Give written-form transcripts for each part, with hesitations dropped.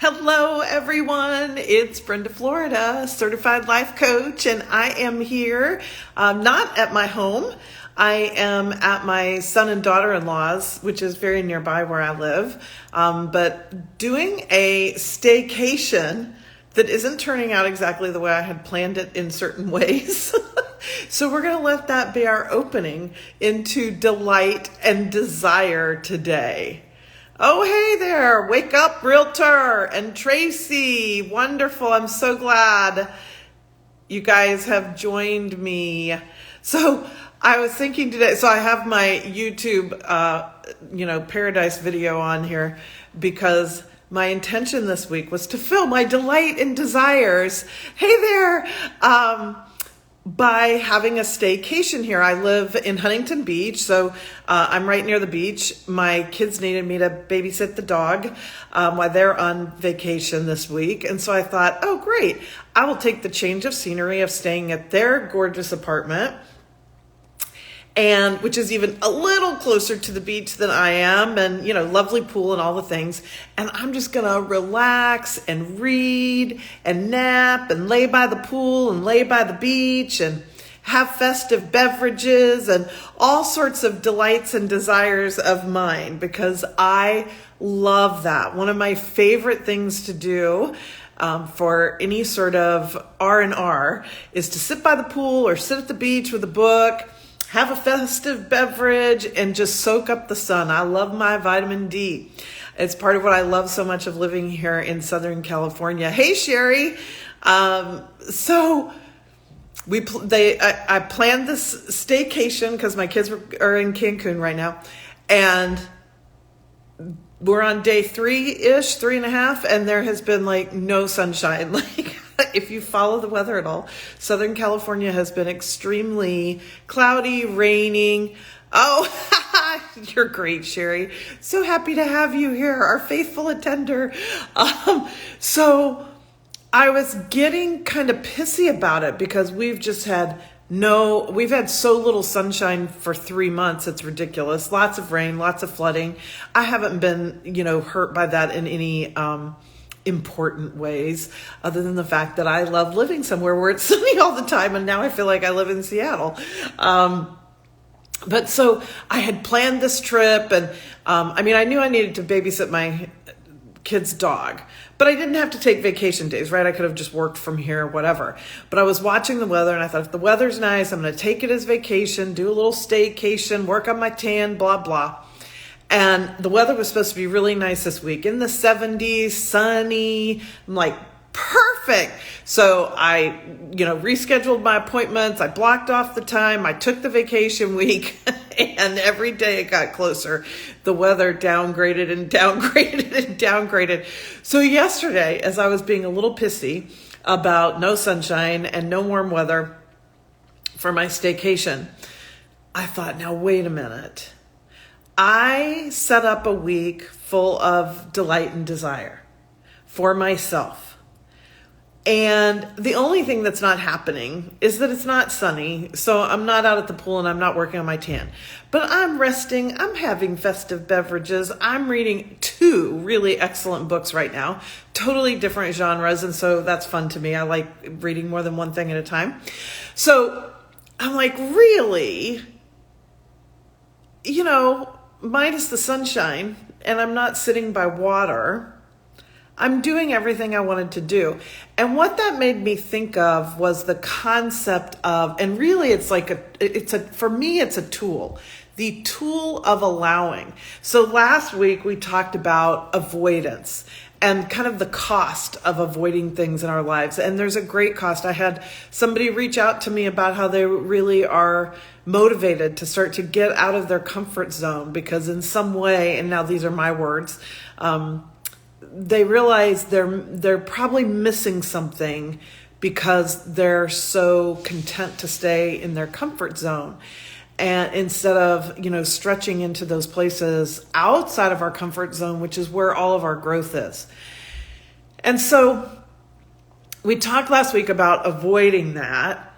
Hello, everyone. It's Brenda Florida, certified life coach, and I am here, not at my home. I am at my son and daughter-in-law's, which is very nearby where I live, but doing a staycation that isn't turning out exactly the way I had planned it in certain ways. So we're going to let that be our opening into delight and desire today. Oh, hey there. Wake up, Realtor and Tracy. Wonderful. I'm so glad you guys have joined me. So I was thinking today, so I have my YouTube, Paradise video on here because my intention this week was to fill my delight and desires. Hey there. By having a staycation here. I live in Huntington Beach, so I'm right near the beach. My kids needed me to babysit the dog while they're on vacation this week. And so I thought, oh, great. I will take the change of scenery of staying at their gorgeous apartment, and which is even a little closer to the beach than I am, and lovely pool and all the things. And I'm just gonna relax and read and nap and lay by the pool and lay by the beach and have festive beverages and all sorts of delights and desires of mine, because I love that. One of my favorite things to do for any sort of R&R is to sit by the pool or sit at the beach with a book, have a festive beverage, and just soak up the sun. I love my vitamin D. It's part of what I love so much of living here in Southern California. Hey, Sherry. So I planned this staycation because my kids are in Cancun right now, and we're on day 3-ish, 3.5, and there has been no sunshine. If you follow the weather at all, Southern California has been extremely cloudy, raining. Oh, you're great, Sherry. So happy to have you here, our faithful attender. So I was getting kind of pissy about it because we've had so little sunshine for 3 months. It's ridiculous. Lots of rain, lots of flooding. I haven't been, hurt by that in any important ways, other than the fact that I love living somewhere where it's sunny all the time, and now I feel like I live in Seattle. But so I had planned this trip, and I knew I needed to babysit my kid's dog, but I didn't have to take vacation days, right? I could have just worked from here, whatever. But I was watching the weather, and I thought, if the weather's nice, I'm going to take it as vacation, do a little staycation, work on my tan, blah, blah. And the weather was supposed to be really nice this week, in the 70s, sunny. I'm like, perfect. So I, rescheduled my appointments. I blocked off the time. I took the vacation week, and every day it got closer. The weather downgraded and downgraded and downgraded. So yesterday, as I was being a little pissy about no sunshine and no warm weather for my staycation, I thought, now wait a minute. I set up a week full of delight and desire for myself. And the only thing that's not happening is that it's not sunny. So I'm not out at the pool and I'm not working on my tan. But I'm resting. I'm having festive beverages. I'm reading 2 really excellent books right now. Totally different genres. And so that's fun to me. I like reading more than one thing at a time. So I'm like, really? Minus the sunshine, and I'm not sitting by water, I'm doing everything I wanted to do. And what that made me think of was the concept of, and really for me, it's a tool. The tool of allowing. So last week we talked about avoidance and kind of the cost of avoiding things in our lives. And there's a great cost. I had somebody reach out to me about how they really are motivated to start to get out of their comfort zone because in some way, and now these are my words, they realize they're probably missing something because they're so content to stay in their comfort zone. And instead of, stretching into those places outside of our comfort zone, which is where all of our growth is. And so we talked last week about avoiding that.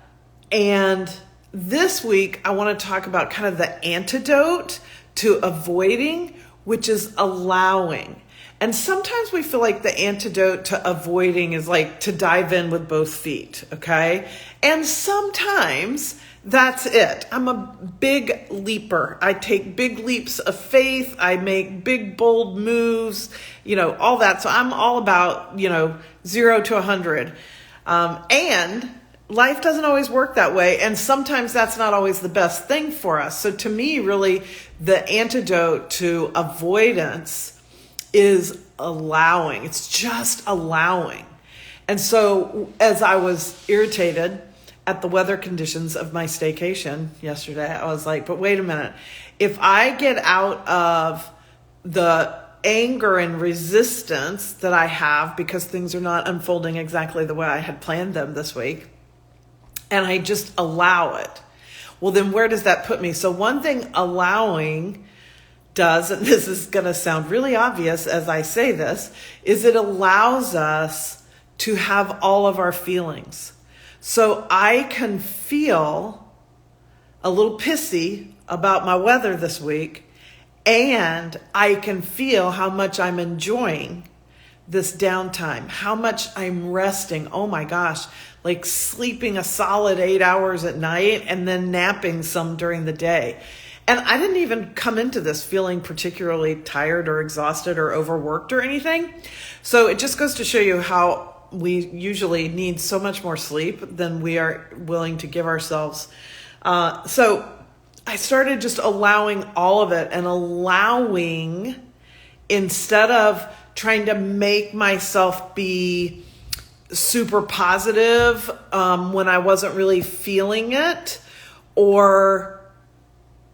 And this week, I want to talk about kind of the antidote to avoiding, which is allowing. And sometimes we feel like the antidote to avoiding is like to dive in with both feet, okay? And sometimes that's it. I'm a big leaper. I take big leaps of faith. I make big, bold moves, all that. So I'm all about, 0 to 100. And life doesn't always work that way. And sometimes that's not always the best thing for us. So to me, really, the antidote to avoidance is allowing. It's just allowing. And so as I was irritated at the weather conditions of my staycation yesterday, I was like, but wait a minute. If I get out of the anger and resistance that I have because things are not unfolding exactly the way I had planned them this week, and I just allow it, well, then where does that put me? So one thing allowing does, and this is going to sound really obvious as I say this, is it allows us to have all of our feelings. So I can feel a little pissy about my weather this week, and I can feel how much I'm enjoying this downtime, how much I'm resting. Oh my gosh, like sleeping a solid 8 hours at night and then napping some during the day. And I didn't even come into this feeling particularly tired or exhausted or overworked or anything. So it just goes to show you how we usually need so much more sleep than we are willing to give ourselves. So I started just allowing all of it, and allowing, instead of trying to make myself be super positive when I wasn't really feeling it, or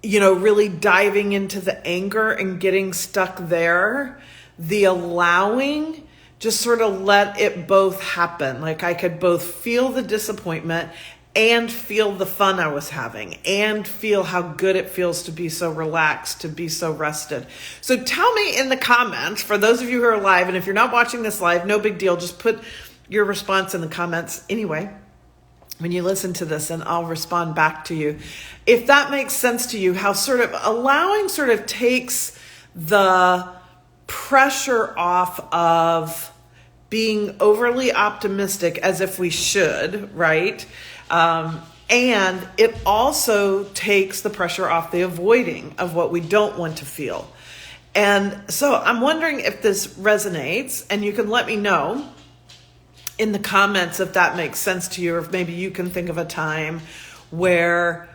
really diving into the anger and getting stuck there, the allowing just sort of let it both happen. Like I could both feel the disappointment and feel the fun I was having, and feel how good it feels to be so relaxed, to be so rested. So tell me in the comments, for those of you who are live, and if you're not watching this live, no big deal, just put your response in the comments anyway when you listen to this, and I'll respond back to you. If that makes sense to you, how sort of allowing sort of takes the pressure off of being overly optimistic as if we should, right? And it also takes the pressure off the avoiding of what we don't want to feel. And so I'm wondering if this resonates, and you can let me know in the comments if that makes sense to you, or if maybe you can think of a time where,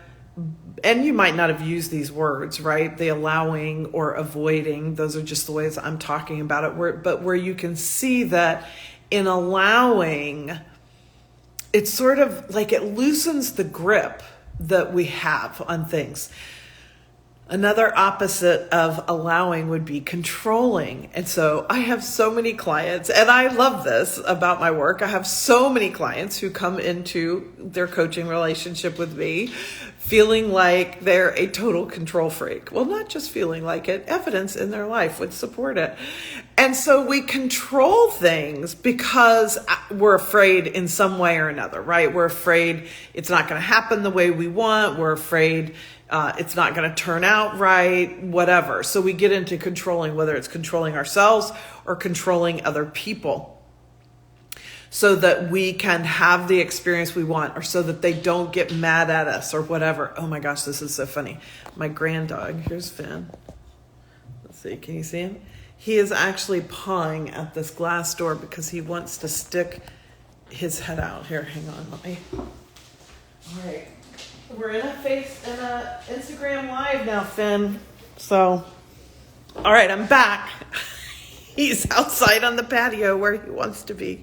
and you might not have used these words, right? The allowing or avoiding, those are just the ways I'm talking about it, but where you can see that in allowing, it's sort of like it loosens the grip that we have on things. Another opposite of allowing would be controlling. And so I have so many clients, and I love this about my work. I have so many clients who come into their coaching relationship with me feeling like they're a total control freak. Well, not just feeling like it, evidence in their life would support it. And so we control things because we're afraid in some way or another, right? We're afraid it's not going to happen the way we want. We're afraid it's not going to turn out right, whatever. So we get into controlling, whether it's controlling ourselves or controlling other people, so that we can have the experience we want, or so that they don't get mad at us or whatever. Oh my gosh, this is so funny. My grand dog, here's Finn. Let's see, can you see him? He is actually pawing at this glass door because he wants to stick his head out. Here, hang on, let me. All right. We're in a Instagram live now, Finn. So, all right, I'm back. He's outside on the patio where he wants to be.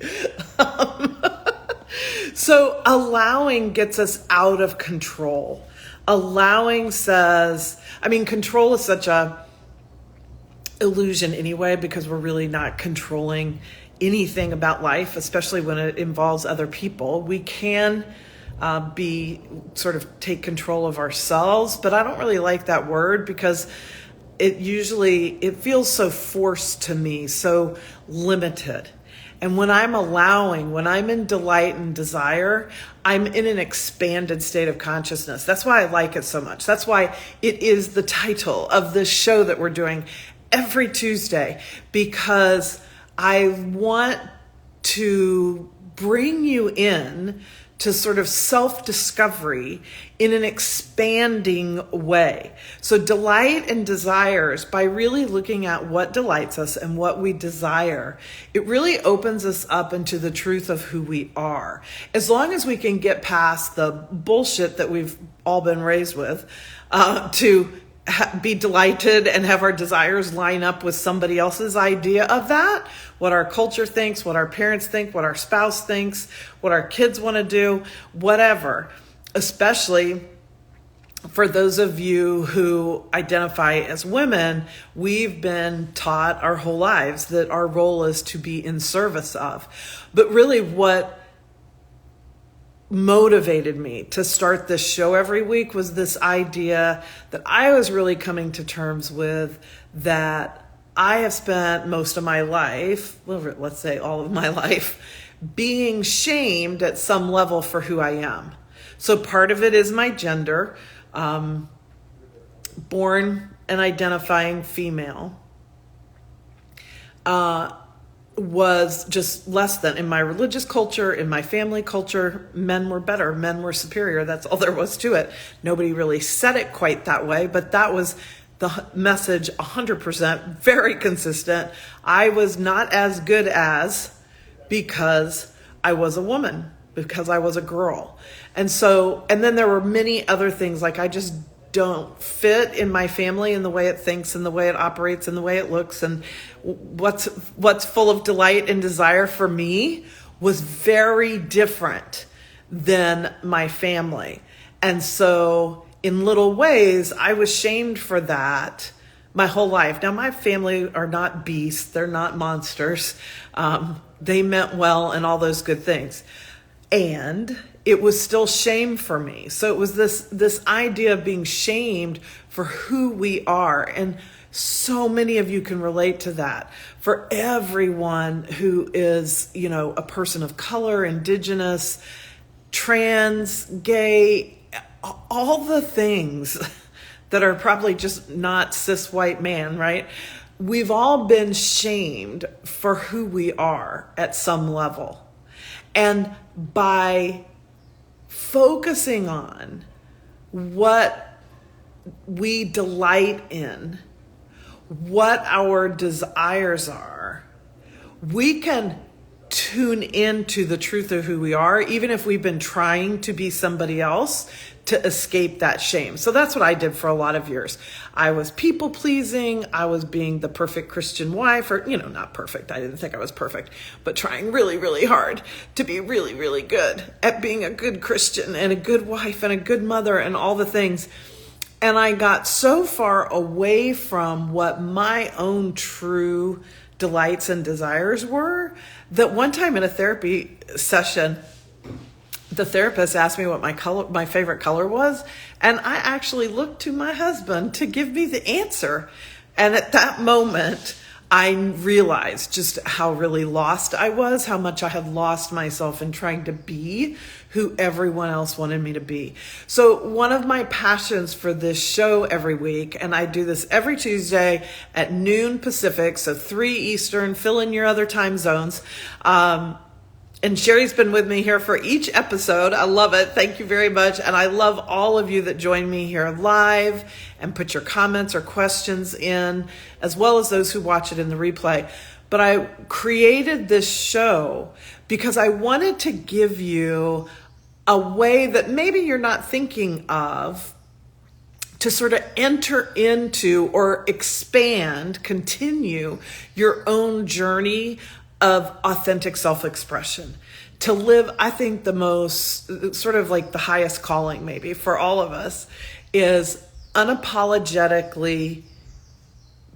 So allowing gets us out of control. Allowing says, control is such a illusion anyway, because we're really not controlling anything about life, especially when it involves other people. We can take control of ourselves, but I don't really like that word, because it feels so forced to me, so limited. And when I'm allowing, when I'm in delight and desire, I'm in an expanded state of consciousness. That's why I like it so much. That's why it is the title of this show that we're doing. every Tuesday because I want to bring you in to sort of self-discovery in an expanding way. So delight and desires, by really looking at what delights us and what we desire, it really opens us up into the truth of who we are. As long as we can get past the bullshit that we've all been raised with, to be delighted and have our desires line up with somebody else's idea of that, what our culture thinks, what our parents think, what our spouse thinks, what our kids want to do, whatever. Especially for those of you who identify as women, we've been taught our whole lives that our role is to be in service of. But really what motivated me to start this show every week was this idea that I was really coming to terms with, that I have spent most of my life, well, let's say all of my life, being shamed at some level for who I am. So part of it is my gender, born and identifying female, was just less than. In my religious culture, in my family culture, men were better, men were superior. That's all there was to it. Nobody really said it quite that way, but that was the message 100%, very consistent. I was not as good as, because I was a woman, because I was a girl. And then there were many other things, like I just don't fit in my family in the way it thinks and the way it operates and the way it looks, and what's full of delight and desire for me was very different than my family. And so in little ways, I was shamed for that my whole life. Now, my family are not beasts. They're not monsters. They meant well and all those good things. And it was still shame for me. So it was this idea of being shamed for who we are. And so many of you can relate to that. For everyone who is, a person of color, indigenous, trans, gay, all the things that are probably just not cis white man, right? We've all been shamed for who we are at some level. And by focusing on what we delight in, what our desires are, we can tune into the truth of who we are, even if we've been trying to be somebody else to escape that shame. So that's what I did for a lot of years. I was people pleasing. I was being the perfect Christian wife, or, not perfect. I didn't think I was perfect, but trying really, really hard to be really, really good at being a good Christian and a good wife and a good mother and all the things. And I got so far away from what my own true delights and desires were that one time in a therapy session, the therapist asked me what my favorite color was, and I actually looked to my husband to give me the answer. And at that moment, I realized just how really lost I was, how much I had lost myself in trying to be who everyone else wanted me to be. So one of my passions for this show every week, and I do this every Tuesday at noon Pacific, so 3 Eastern, fill in your other time zones. And Sherry's been with me here for each episode. I love it. Thank you very much. And I love all of you that join me here live and put your comments or questions in, as well as those who watch it in the replay. But I created this show because I wanted to give you a way that maybe you're not thinking of to sort of enter into or expand, continue your own journey of authentic self-expression, to live, I think the most, sort of like the highest calling maybe for all of us, is unapologetically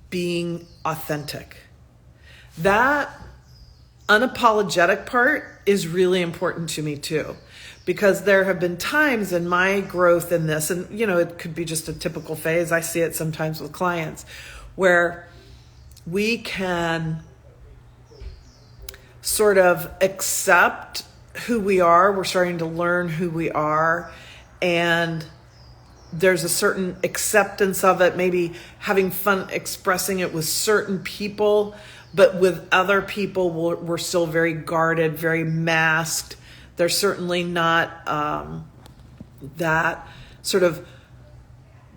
being authentic. That unapologetic part is really important to me too, because there have been times in my growth in this, and it could be just a typical phase. I see it sometimes with clients where we can sort of accept who we are. We're starting to learn who we are. And there's a certain acceptance of it, maybe having fun expressing it with certain people, but with other people, we're still very guarded, very masked. There's certainly not that sort of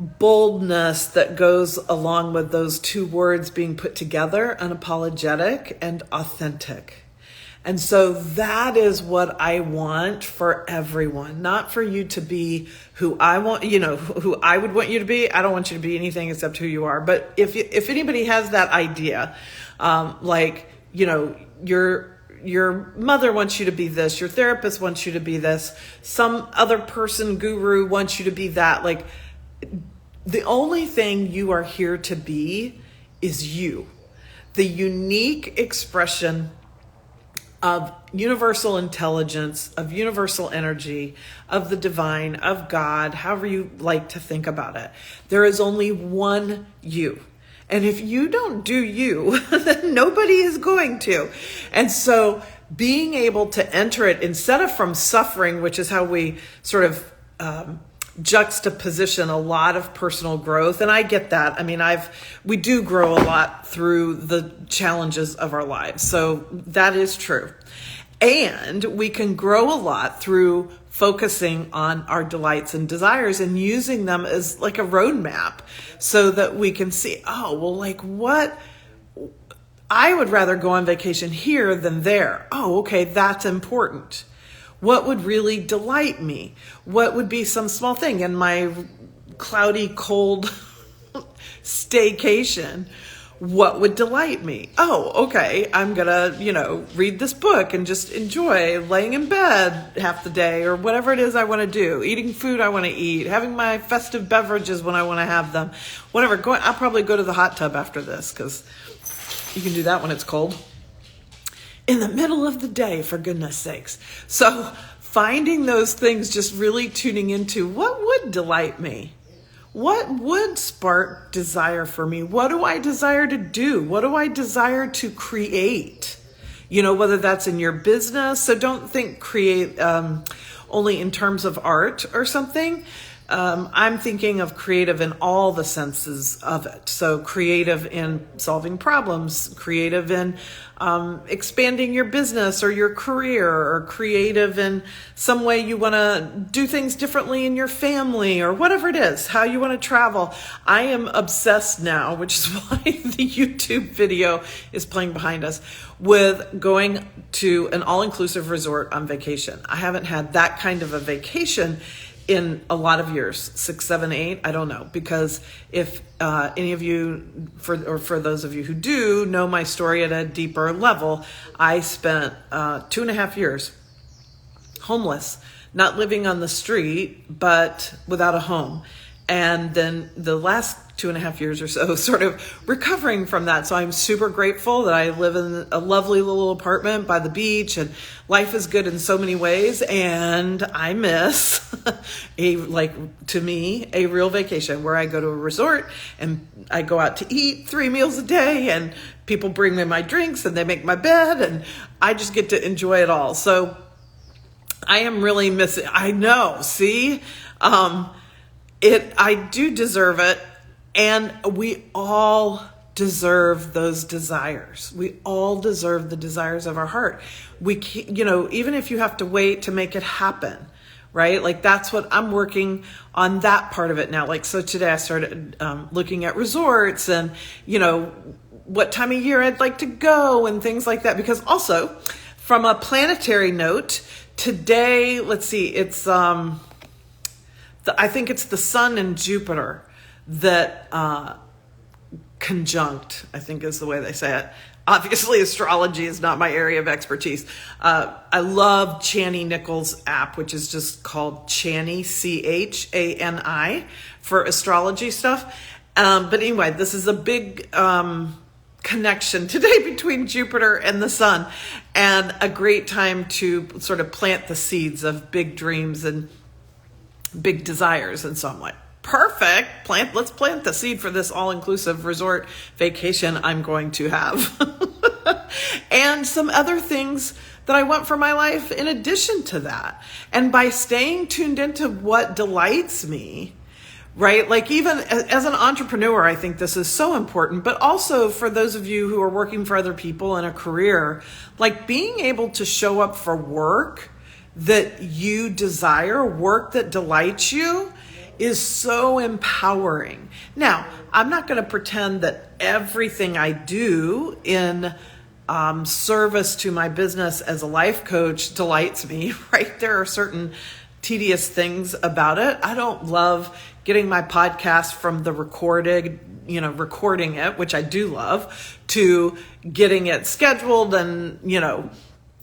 boldness that goes along with those two words being put together, unapologetic and authentic. And so that is what I want for everyone, not for you to be who I want, who I would want you to be. I don't want you to be anything except who you are. But if anybody has that idea, your mother wants you to be this, your therapist wants you to be this, some other person, guru wants you to be that, like, the only thing you are here to be is you, the unique expression of universal intelligence, of universal energy, of the divine, of God, however you like to think about it. There is only one you. And if you don't do you, then nobody is going to. And so being able to enter it instead of from suffering, which is how we sort of juxtaposition a lot of personal growth. And I get that. I mean, we do grow a lot through the challenges of our lives. So that is true. And we can grow a lot through focusing on our delights and desires and using them as like a roadmap so that we can see, what I would rather go on vacation here than there. Oh, okay, that's important. What would really delight me? What would be some small thing in my cloudy, cold staycation? What would delight me? Oh, okay, I'm gonna, read this book and just enjoy laying in bed half the day or whatever it is I want to do, eating food I want to eat, having my festive beverages when I want to have them, whatever. I'll probably go to the hot tub after this because you can do that when it's cold. In the middle of the day, for goodness sakes. So finding those things, just really tuning into what would delight me? What would spark desire for me? What do I desire to do? What do I desire to create? Whether that's in your business. So don't think create only in terms of art or something. I'm thinking of creative in all the senses of it. So creative in solving problems, creative in expanding your business or your career, or creative in some way you want to do things differently in your family, or whatever it is, how you want to travel. I am obsessed now, which is why the YouTube video is playing behind us, with going to an all-inclusive resort on vacation. I haven't had that kind of a vacation in a lot of years, 6, 7, 8, I don't know. Because if any of you, for those of you who do know my story at a deeper level, I spent 2.5 years homeless, not living on the street, but without a home. And then the last 2.5 years or so, sort of recovering from that. So I'm super grateful that I live in a lovely little apartment by the beach, and life is good in so many ways. And I miss a real vacation where I go to a resort and I go out to eat 3 meals a day, and people bring me my drinks and they make my bed, and I just get to enjoy it all. So I am really missing. I know. See, I do deserve it. And we all deserve those desires. We all deserve the desires of our heart. Even if you have to wait to make it happen, right? Like, that's what I'm working on, that part of it now. Like, so today I started looking at resorts and, what time of year I'd like to go and things like that. Because also, from a planetary note, today, let's see, it's, I think it's the sun and Jupiter that conjunct, I think is the way they say it. Obviously, astrology is not my area of expertise. I love Chani Nichols' app, which is just called Chani, Chani, for astrology stuff. But anyway, this is a big connection today between Jupiter and the sun, and a great time to sort of plant the seeds of big dreams and big desires. And so I'm like, perfect. Let's plant the seed for this all-inclusive resort vacation I'm going to have. And some other things that I want for my life in addition to that. And by staying tuned into what delights me, right? Like even as an entrepreneur, I think this is so important, but also for those of you who are working for other people in a career, like being able to show up for work that you desire, work that delights you, is so empowering. Now, I'm not going to pretend that everything I do in service to my business as a life coach delights me, right? There are certain tedious things about it. I don't love getting my podcast from the recording it, which I do love, to getting it scheduled and,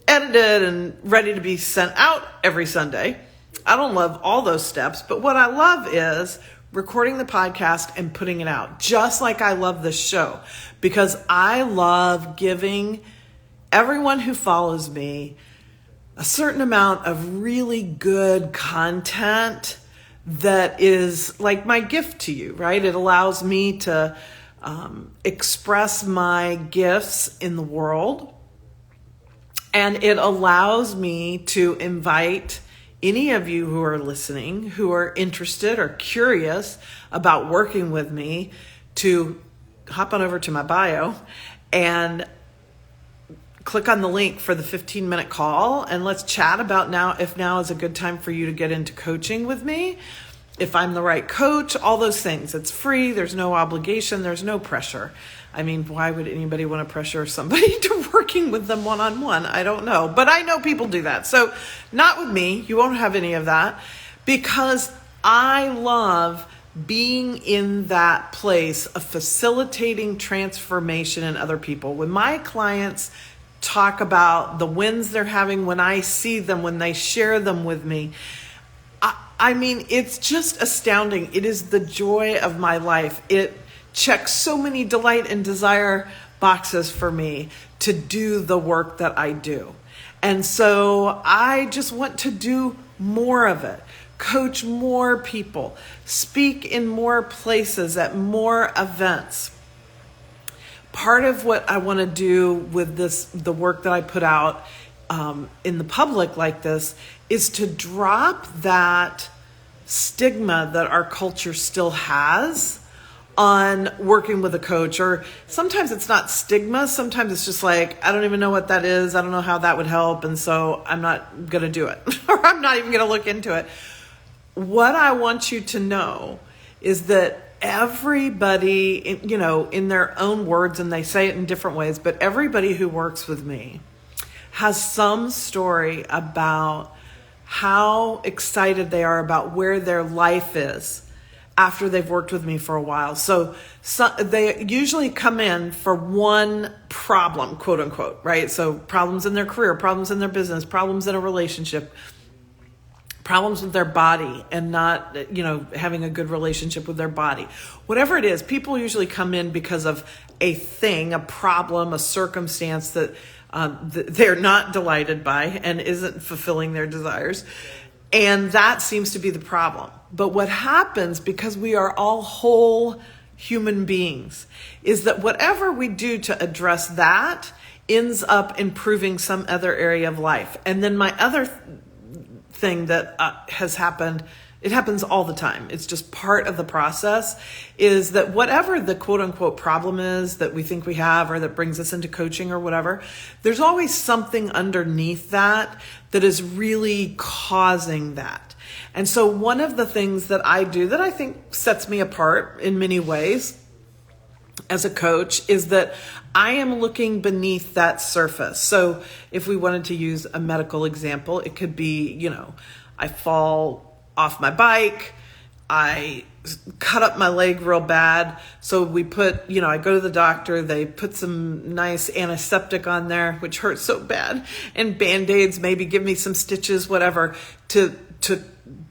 edited and ready to be sent out every Sunday. I don't love all those steps, but what I love is recording the podcast and putting it out, just like I love this show, because I love giving everyone who follows me a certain amount of really good content that is like my gift to you, right? It allows me to express my gifts in the world, and it allows me to invite any of you who are listening, who are interested or curious about working with me, to hop on over to my bio and click on the link for the 15-minute call, and let's chat about if now is a good time for you to get into coaching with me, if I'm the right coach, all those things. It's free. There's no obligation. There's no pressure. I mean, why would anybody want to pressure somebody to working with them one-on-one? I don't know, but I know people do that. So not with me. You won't have any of that, because I love being in that place of facilitating transformation in other people. When my clients talk about the wins they're having, when I see them, when they share them with me, I mean, it's just astounding. It is the joy of my life. It checks so many delight and desire boxes for me to do the work that I do. And so I just want to do more of it, coach more people, speak in more places, at more events. Part of what I want to do with the work that I put out in the public like this, is to drop that stigma that our culture still has on working with a coach. Or sometimes it's not stigma. Sometimes it's just like, I don't even know what that is. I don't know how that would help. And so I'm not going to do it, or I'm not even going to look into it. What I want you to know is that everybody, in their own words, and they say it in different ways, but everybody who works with me has some story about how excited they are about where their life is after they've worked with me for a while. So they usually come in for one problem, quote unquote, right? So problems in their career, problems in their business, problems in a relationship, problems with their body, and not, having a good relationship with their body. Whatever it is, people usually come in because of a thing, a problem, a circumstance that they're not delighted by and isn't fulfilling their desires. And that seems to be the problem. But what happens, because we are all whole human beings, is that whatever we do to address that ends up improving some other area of life. And then my other thing that has happened, it happens all the time, it's just part of the process, is that whatever the quote unquote problem is that we think we have, or that brings us into coaching or whatever, there's always something underneath that is really causing that. And so one of the things that I do that I think sets me apart in many ways as a coach is that I am looking beneath that surface. So if we wanted to use a medical example, it could be, I fall off my bike, I cut up my leg real bad. So we put, I go to the doctor, they put some nice antiseptic on there, which hurts so bad, and Band-Aids, maybe give me some stitches, whatever, to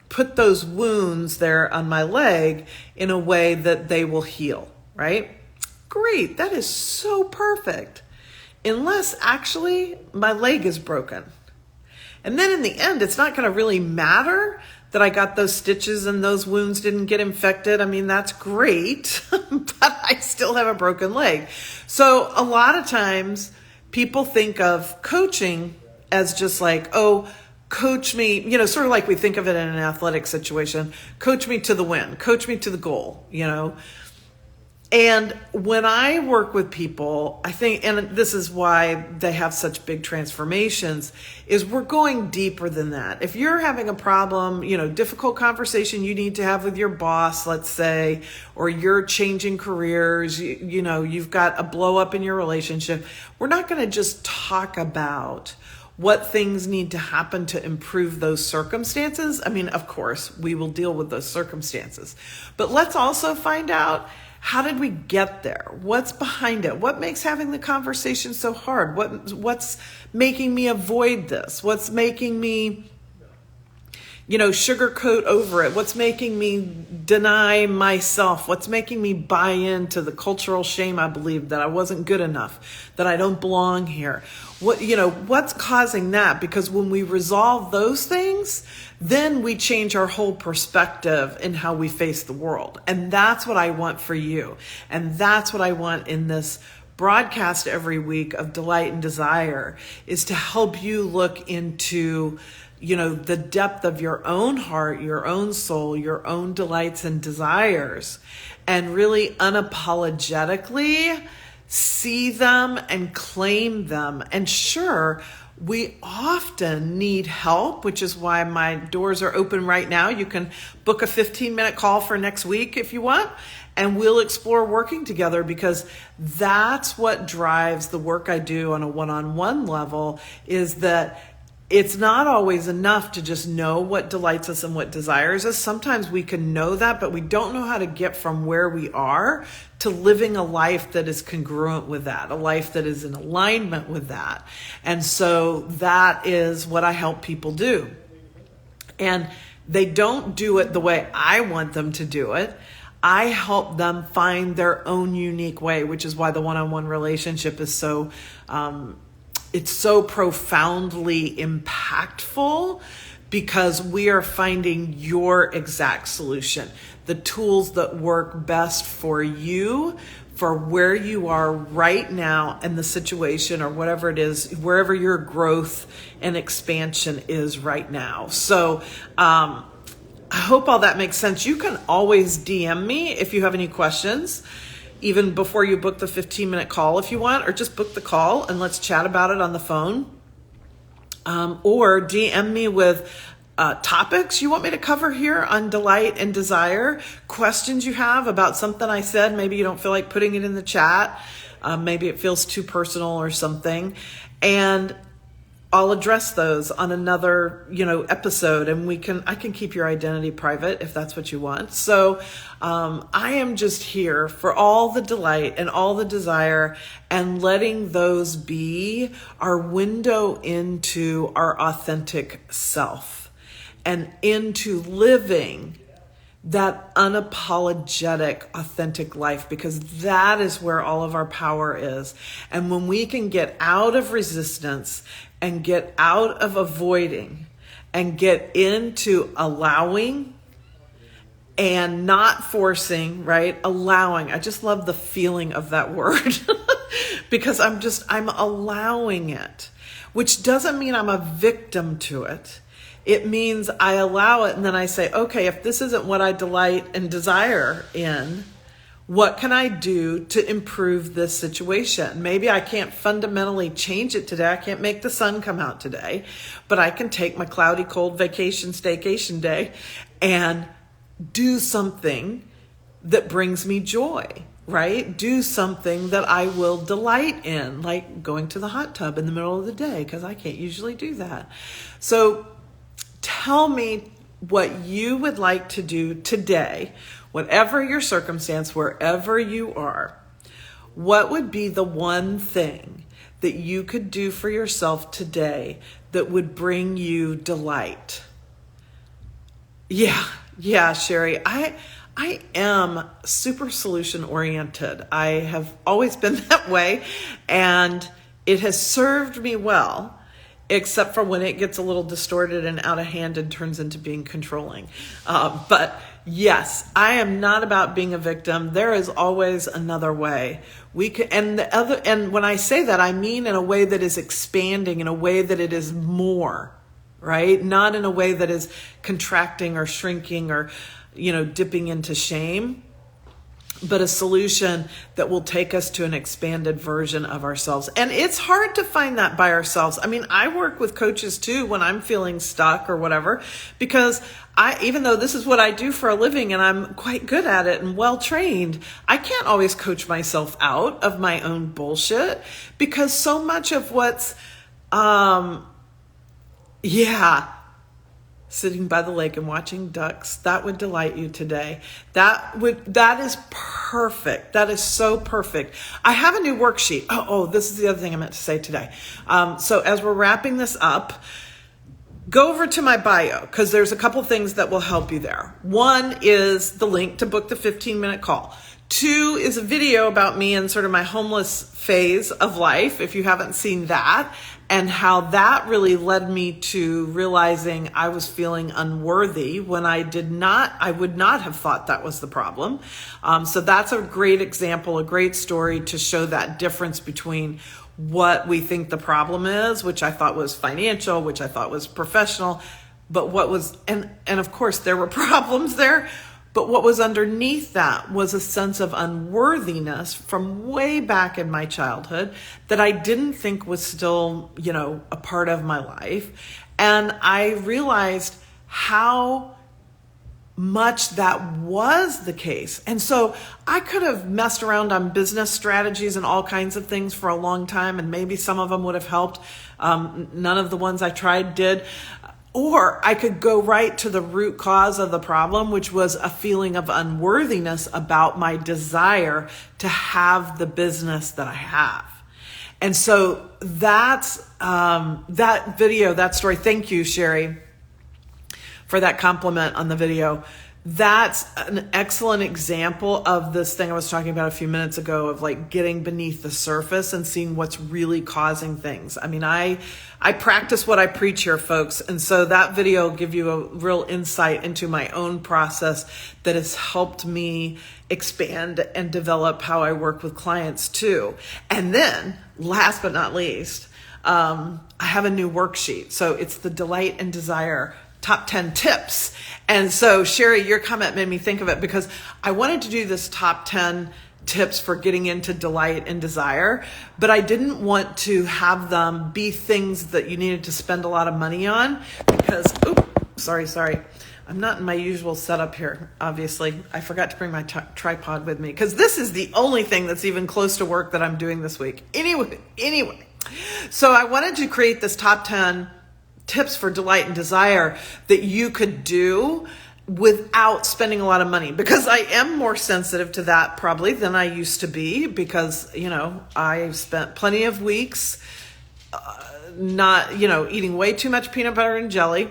put those wounds there on my leg in a way that they will heal, right? Great, that is so perfect. Unless actually my leg is broken. And then in the end, it's not going to really matter that I got those stitches and those wounds didn't get infected. I mean, that's great, but I still have a broken leg. So a lot of times people think of coaching as just like, oh, coach me, sort of like we think of it in an athletic situation, coach me to the win, coach me to the goal, And when I work with people, I think, and this is why they have such big transformations, is we're going deeper than that. If you're having a problem, difficult conversation you need to have with your boss, let's say, or you're changing careers, you've got a blow up in your relationship, we're not going to just talk about what things need to happen to improve those circumstances. I mean, of course, we will deal with those circumstances, but let's also find out, how did we get there? What's behind it? What makes having the conversation so hard? What's making me avoid this? What's making me, sugarcoat over it? What's making me deny myself? What's making me buy into the cultural shame I believe that I wasn't good enough, that I don't belong here? What's causing that? Because when we resolve those things, then we change our whole perspective in how we face the world. And that's what I want for you. And that's what I want in this broadcast every week of Delight and Desire, is to help you look into, the depth of your own heart, your own soul, your own delights and desires, and really unapologetically see them and claim them. And sure, we often need help, which is why my doors are open right now. You can book a 15-minute call for next week if you want, and we'll explore working together, because that's what drives the work I do on a one-on-one level, is that it's not always enough to just know what delights us and what desires us. Sometimes we can know that, but we don't know how to get from where we are to living a life that is congruent with that, a life that is in alignment with that. And so that is what I help people do. And they don't do it the way I want them to do it. I help them find their own unique way, which is why the one-on-one relationship is so it's so profoundly impactful, because we are finding your exact solution, the tools that work best for you, for where you are right now and the situation, or whatever it is, wherever your growth and expansion is right now. So I hope all that makes sense. You can always DM me if you have any questions, even before you book the 15-minute call if you want, or just book the call and let's chat about it on the phone. Or DM me with topics you want me to cover here on Delight and Desire, questions you have about something I said. Maybe you don't feel like putting it in the chat. Maybe it feels too personal or something. And I'll address those on another, episode, and I can keep your identity private if that's what you want. So I am just here for all the delight and all the desire, and letting those be our window into our authentic self and into living that unapologetic, authentic life, because that is where all of our power is. And when we can get out of resistance and get out of avoiding and get into allowing and not forcing, right? Allowing. I just love the feeling of that word because I'm allowing it, which doesn't mean I'm a victim to it. It means I allow it, and then I say, okay, if this isn't what I delight and desire in, what can I do to improve this situation? Maybe I can't fundamentally change it today. I can't make the sun come out today, but I can take my cloudy, cold vacation, staycation day and do something that brings me joy, right? Do something that I will delight in, like going to the hot tub in the middle of the day, because I can't usually do that. So tell me what you would like to do today, whatever your circumstance, wherever you are. What would be the one thing that you could do for yourself today that would bring you delight? Yeah, Sherry, I am super solution oriented. I have always been that way, and it has served me well, except for when it gets a little distorted and out of hand and turns into being controlling. But yes, I am not about being a victim. There is always another way. And when I say that, I mean in a way that is expanding, in a way that it is more, right? Not in a way that is contracting or shrinking or, dipping into shame, but a solution that will take us to an expanded version of ourselves. And it's hard to find that by ourselves. I mean, I work with coaches too when I'm feeling stuck or whatever, because even though this is what I do for a living and I'm quite good at it and well trained, I can't always coach myself out of my own bullshit, because so much of what's, sitting by the lake and watching ducks, that would delight you today. That is perfect. That is so perfect. I have a new worksheet. Oh, this is the other thing I meant to say today. So as we're wrapping this up, go over to my bio, because there's a couple things that will help you there. One is the link to book the 15-minute call. 2 is a video about me and sort of my homeless phase of life, if you haven't seen that, and how that really led me to realizing I was feeling unworthy when I would not have thought that was the problem. So that's a great example, a great story to show that difference between what we think the problem is, which I thought was financial, which I thought was professional, but what was, and of course there were problems there, but what was underneath that was a sense of unworthiness from way back in my childhood that I didn't think was still, a part of my life. And I realized how much that was the case. And so I could have messed around on business strategies and all kinds of things for a long time, and maybe some of them would have helped. None of the ones I tried did. Or I could go right to the root cause of the problem, which was a feeling of unworthiness about my desire to have the business that I have. And so that's that video, that story. Thank you, Sherry, for that compliment on the video. That's an excellent example of this thing I was talking about a few minutes ago, of like getting beneath the surface and seeing what's really causing things. I mean, I practice what I preach here, folks. And so that video will give you a real insight into my own process that has helped me expand and develop how I work with clients too. And then last but not least, I have a new worksheet. So it's the Delight and Desire top 10 tips. And so Sherry, your comment made me think of it, because I wanted to do this top 10 tips for getting into delight and desire, but I didn't want to have them be things that you needed to spend a lot of money on, because, sorry. I'm not in my usual setup here, obviously. I forgot to bring my tripod with me, because this is the only thing that's even close to work that I'm doing this week. Anyway. So I wanted to create this top 10 tips for delight and desire that you could do without spending a lot of money, because I am more sensitive to that probably than I used to be, because, I've spent plenty of weeks not, eating way too much peanut butter and jelly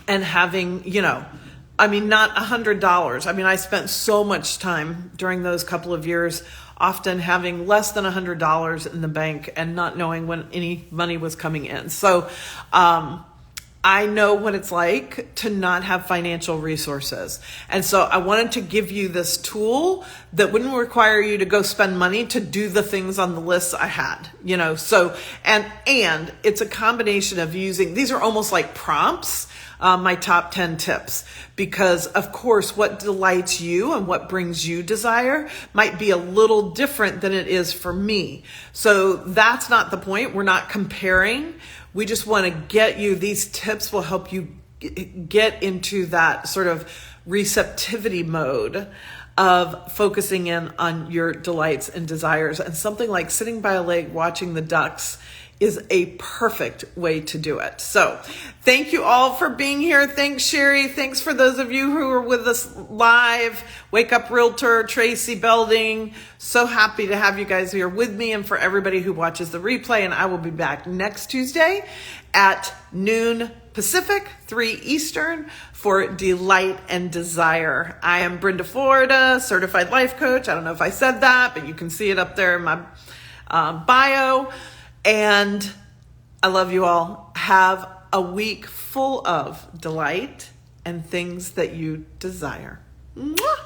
and having, not $100. I mean, I spent so much time during those couple of years often having less than $100 in the bank and not knowing when any money was coming in. So I know what it's like to not have financial resources. And so I wanted to give you this tool that wouldn't require you to go spend money to do the things on the list I had, so, and it's a combination of using, these are almost like prompts, my top 10 tips, because of course, what delights you and what brings you desire might be a little different than it is for me. So that's not the point. We're not comparing. We just want to get you, these tips will help you get into that sort of receptivity mode of focusing in on your delights and desires. And something like sitting by a lake watching the ducks is a perfect way to do it. So thank you all for being here. Thanks, Sherry. Thanks for those of you who are with us live. Wake Up Realtor, Tracy Belding. So happy to have you guys here with me, and for everybody who watches the replay. And I will be back next Tuesday at noon Pacific, 3 Eastern for Delight and Desire. I am Brenda Florida, certified life coach. I don't know if I said that, but you can see it up there in my bio. And I love you all. Have a week full of delight and things that you desire. Mwah!